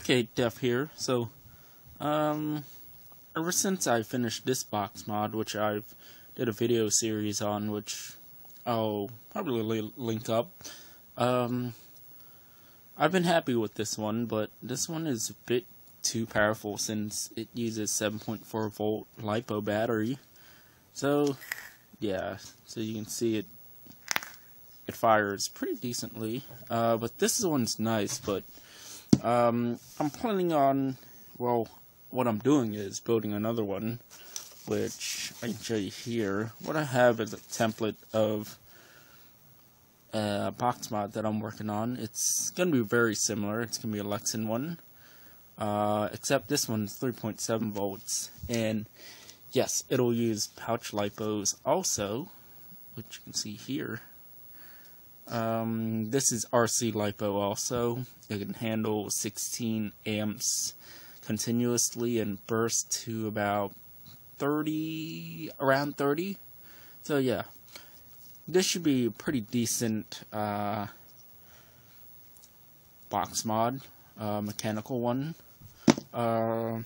Okay, Def here. So, ever since I finished this box mod, which I've did a video series on, which I'll probably link up, I've been happy with this one, but this one is a bit too powerful since it uses 7.4 volt LiPo battery. So, yeah, so you can see it fires pretty decently, but this one's nice, but I'm planning on, well, what I'm doing is building another one, which I can show you here. What I have is a template of a box mod that I'm working on. It's going to be very similar. It's going to be a Lexan one, except this one's 3.7 volts, and yes, it'll use pouch LiPos also, which you can see here. This is RC LiPo also. It can handle 16 amps continuously and burst to about 30, around 30. So yeah, this should be a pretty decent box mod, mechanical one, because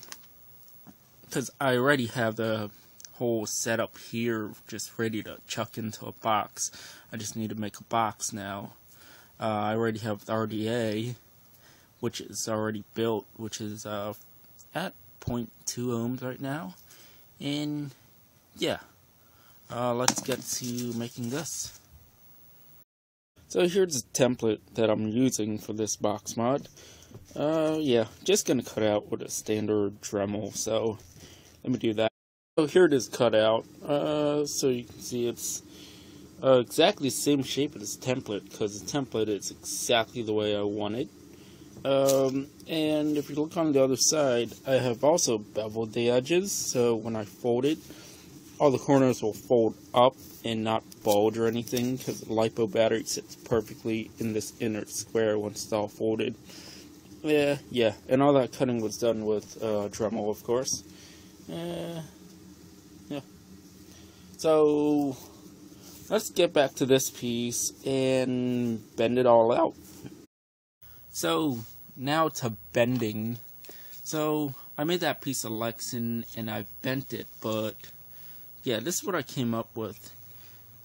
I already have the whole setup here just ready to chuck into a box. I just need to make a box now. I already have the RDA, which is already built, which is at 0.2 ohms right now. And yeah, let's get to making this. So here's the template that I'm using for this box mod. Yeah, just gonna cut out with a standard Dremel, so let me do that. So here it is cut out, so you can see it's exactly the same shape as the template, because the template is exactly the way I want it. And if you look on the other side, I have also beveled the edges, so when I fold it, all the corners will fold up and not bulge or anything, because the LiPo battery sits perfectly in this inner square once it's all folded. Yeah, and all that cutting was done with Dremel, of course. Yeah. So, let's get back to this piece and bend it all out. So, now to bending. So, I made that piece of Lexan and I bent it, but yeah, this is what I came up with.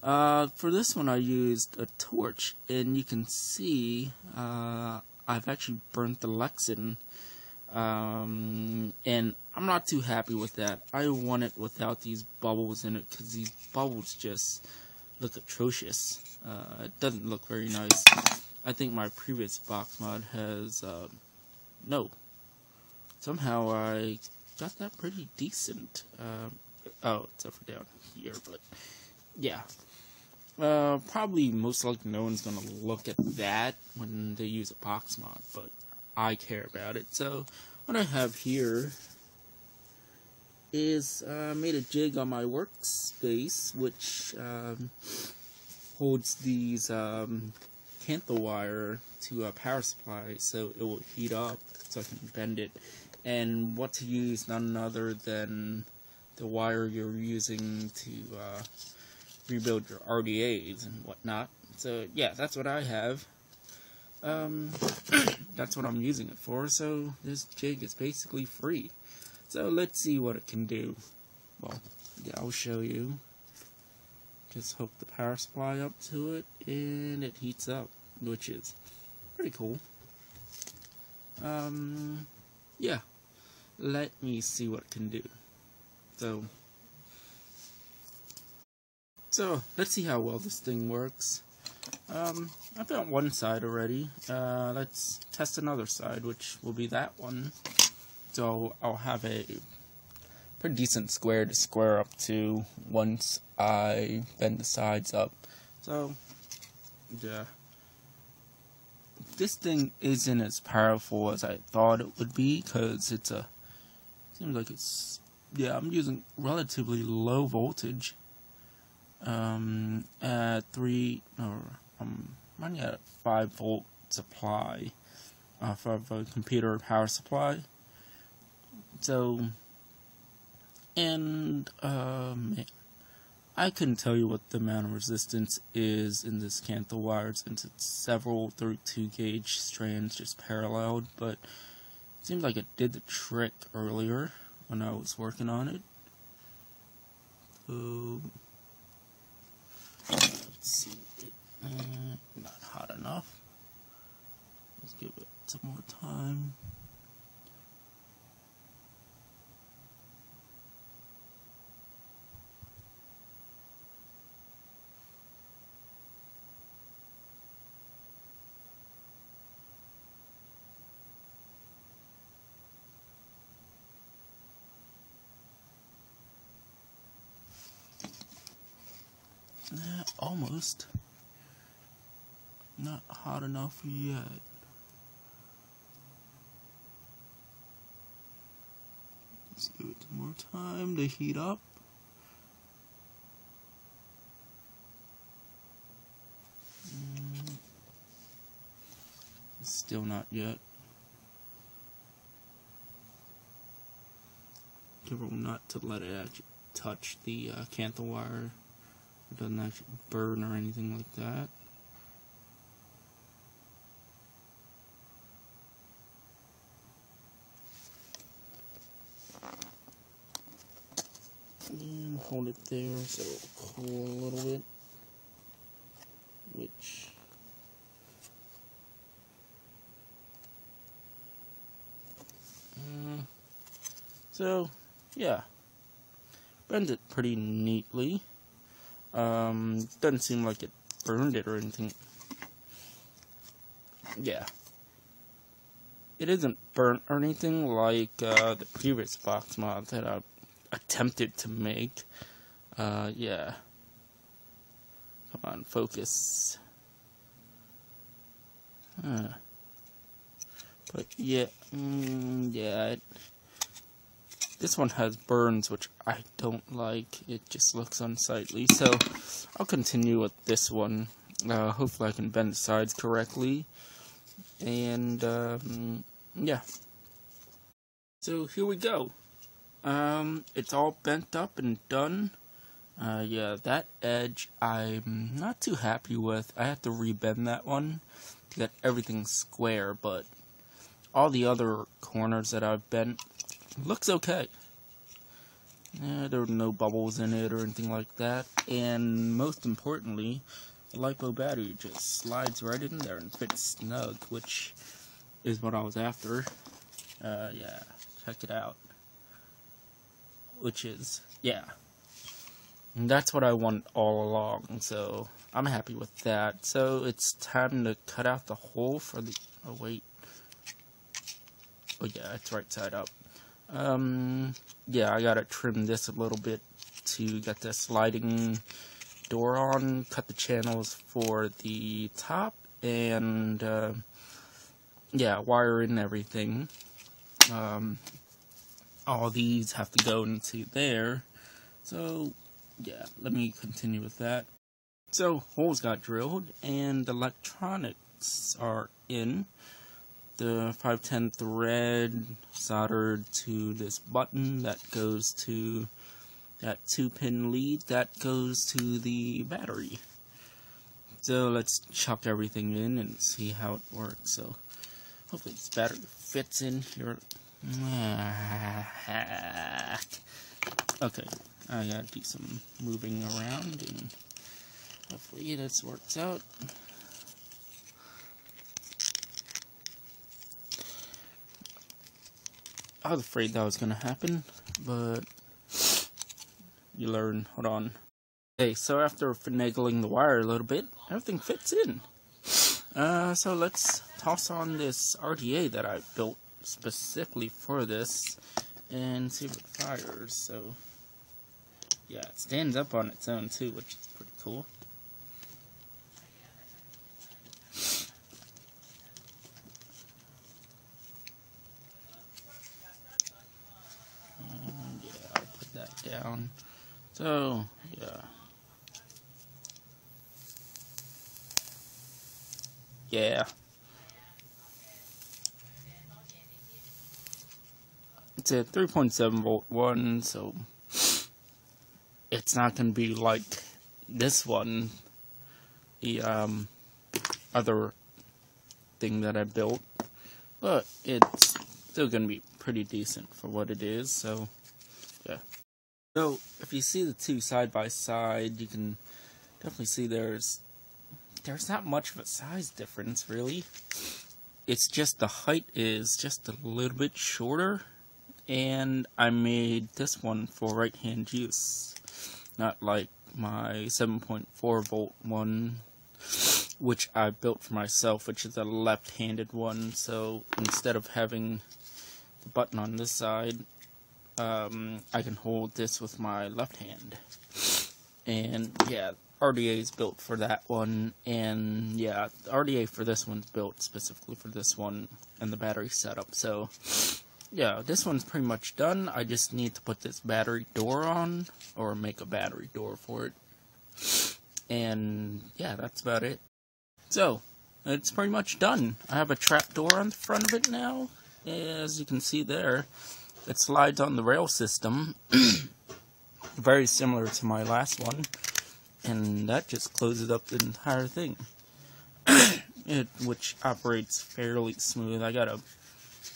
For this one I used a torch, and you can see I've actually burnt the Lexan. And I'm not too happy with that. I want it without these bubbles in it, because these bubbles just look atrocious. It doesn't look very nice. I think my previous box mod has, no. Somehow I got that pretty decent. Oh, except for down here, but yeah. Probably most likely no one's gonna look at that when they use a box mod, but I care about it. So what I have here is made a jig on my workspace, which holds these cantho wire to a power supply, so it will heat up, so I can bend it. And what to use, none other than the wire you're using to rebuild your RDAs and whatnot. So yeah, that's what I have. That's what I'm using it for, so this jig is basically free. So let's see what it can do. Well, yeah, I'll show you. Just hook the power supply up to it, and it heats up, which is pretty cool. Yeah, let me see what it can do. So let's see how well this thing works. I've got one side already. Let's test another side, which will be that one. So I'll have a pretty decent square to square up to once I bend the sides up. So yeah, this thing isn't as powerful as I thought it would be, because seems like it's, yeah, I'm using relatively low voltage. At I'm running at a 5 volt supply off of a computer power supply. So, and I couldn't tell you what the amount of resistance is in this cantho wire, since it's several 32 gauge strands just paralleled, but Seems like it did the trick earlier when I was working on it. So, let's see. Not hot enough. Let's give it some more time. Almost. Not hot enough yet. Let's give it some more time to heat up. Still not yet. Careful not to let it actually touch the cantha wire. It doesn't actually burn or anything like that. And hold it there so it'll cool a little bit. Which so yeah, bend it pretty neatly. Doesn't seem like it burned it or anything. Yeah. It isn't burnt or anything like the previous box mod that I attempted to make. Yeah. Come on, focus. But yeah, yeah. This one has burns, which I don't like. It just looks unsightly. So I'll continue with this one. Hopefully I can bend the sides correctly. And yeah. So here we go. It's all bent up and done. Yeah, that edge I'm not too happy with. I have to rebend that one to get everything square, but all the other corners that I've bent looks okay. Yeah, there are no bubbles in it or anything like that. And most importantly, the LiPo battery just slides right in there and fits snug, which is what I was after. Yeah, check it out. Which is, yeah. And that's what I want all along, so I'm happy with that. So it's time to cut out the hole for the, oh wait. Oh yeah, it's right side up. Yeah, I gotta trim this a little bit to get the sliding door on, cut the channels for the top, and, yeah, wire in everything. All these have to go into there, so, yeah, let me continue with that. So, holes got drilled, and the electronics are in. The 510 thread soldered to this button that goes to that 2-pin lead that goes to the battery. So let's chuck everything in and see how it works. So hopefully this battery fits in here. Okay, I gotta do some moving around and hopefully this works out. I was afraid that was going to happen, but you learn. Hold on. Okay, so after finagling the wire a little bit, everything fits in. So let's toss on this RDA that I built specifically for this and see if it fires. So, yeah, it stands up on its own too, which is pretty cool. Down. So, yeah. Yeah. It's a 3.7 volt one, so it's not going to be like this one, the other thing that I built, but it's still gonna be pretty decent for what it is, so yeah. So if you see the two side by side, you can definitely see there's not much of a size difference really. It's just the height is just a little bit shorter, and I made this one for right hand use, not like my 7.4 volt one, which I built for myself, which is a left-handed one. So instead of having the button on this side, I can hold this with my left hand. And yeah, RDA is built for that one, and yeah, the RDA for this one's built specifically for this one and the battery setup. So yeah, this one's pretty much done. I just need to put this battery door on, or make a battery door for it. And yeah, that's about it. So, it's pretty much done. I have a trap door on the front of it now. As you can see there, it slides on the rail system. Very similar to my last one. And that just closes up the entire thing. Which operates fairly smooth. I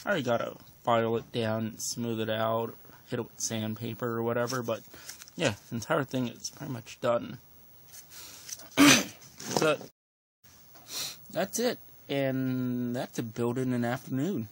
already gotta file it down and smooth it out, hit it with sandpaper or whatever, but yeah, the entire thing is pretty much done. But that's it, and that's a build in an afternoon.